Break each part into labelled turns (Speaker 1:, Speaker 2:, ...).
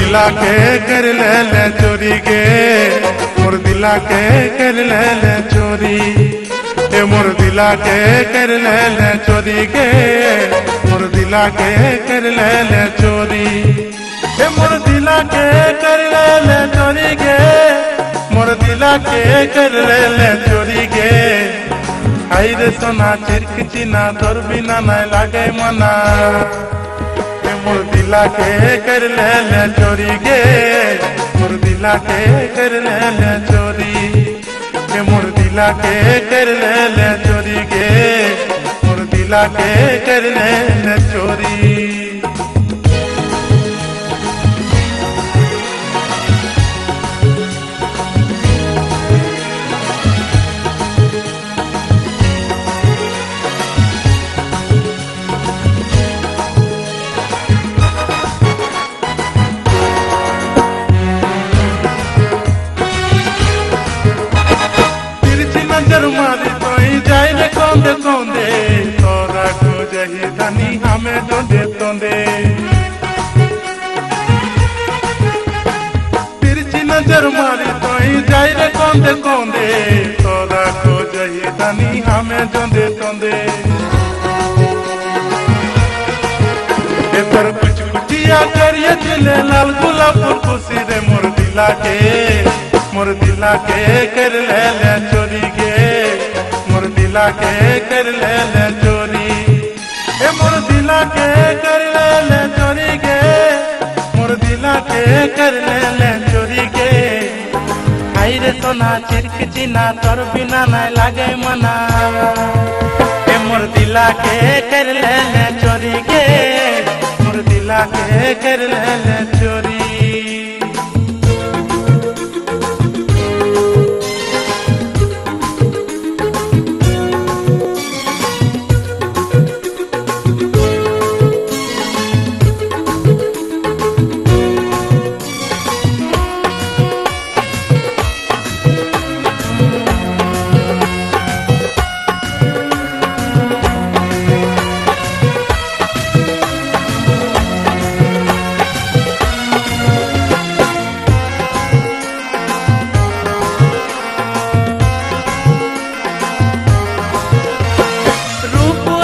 Speaker 1: दिला के कर ले चोरी गे मोर दिला के कर ले चोरी ए मोर दिला के कर ले चोरी गे मोर दिला के कर ले चोरी ए मोर दिला के कर ले चोरी गे मोर दिला के कर ले चोरी गे आई रे सोना चिरक चिना तोर बिना ना लागे मना मोर दिला के कर ले चोरी गे मोर दिला के कर ले चोरी के मोर दिला के कर ले चोरी गे मोर दिला के कर ले चोरी मारी तोई जाए रे कौंदे कौंदे तोरा को जही धनी हमें तोंदे तोंदे तिरछी नजर मारी तोई जाए रे कौंदे कौंदे तोरा को जही धनी हमें तोंदे तोंदे ए पर कुछ कुचिया करिए चले लाल गुलाब खुशी रे मोर दिला के कर ले चोरी गे मोर दिला के कर ले चोरी ए मोर दिला के कर ले चोरी गे मोर दिला के कर ले चोरी गे आई रे सोना चिरक चिना तोर बिना ना लागे मना ए मोर दिला के कर ले चोरी गे मोर दिला के कर ले चोरी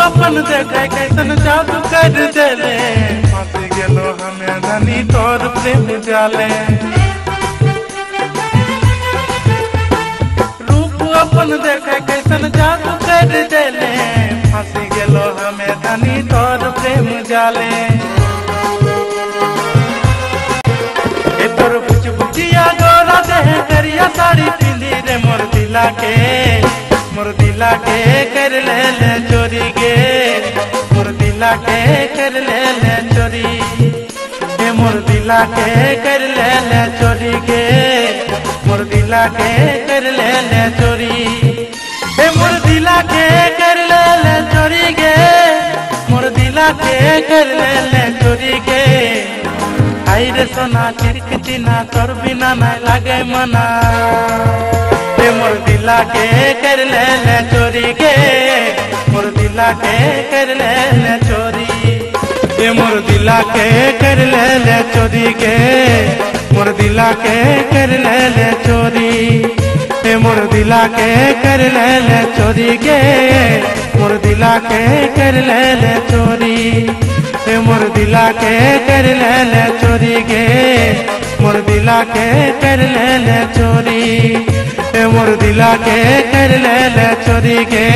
Speaker 1: अपन देखे कैसन जादू कर देले फांसी गेलो हमें धनी तोर प्रेम जाले रूप अपन देखे कैसन जादू कर देले फांसी गेलो हमें धनी तोर प्रेम जाले ए तोर बुझ बुझिया गोरा देह करिया साड़ी पिंदी रे मोर दिला के कर ले चोरी गे मोर दिला के कर ले चोरी ए मोर दिला के कर ले चोरी गे मोर दिला के कर ले चोरी ए मोर दिला के कर ले चोरी गे मोर दिला के कर ले चोरी गे आई रे सोना चिरक चिना तोर बिना ना लागे मना मोर दिला के कर ले चोरी गे मोर दिला के कर ले चोरी ए मोर दिला के कर ले चोरी गे मोर दिला के कर ले चोरी ए मोर दिला के कर ले चोरी गे मोर दिला के कर ले चोरी ए मोर दिला के कर ले चोरी गे मोर दिला के कर ले चोरी मोर दिला के कर ले चोरी गे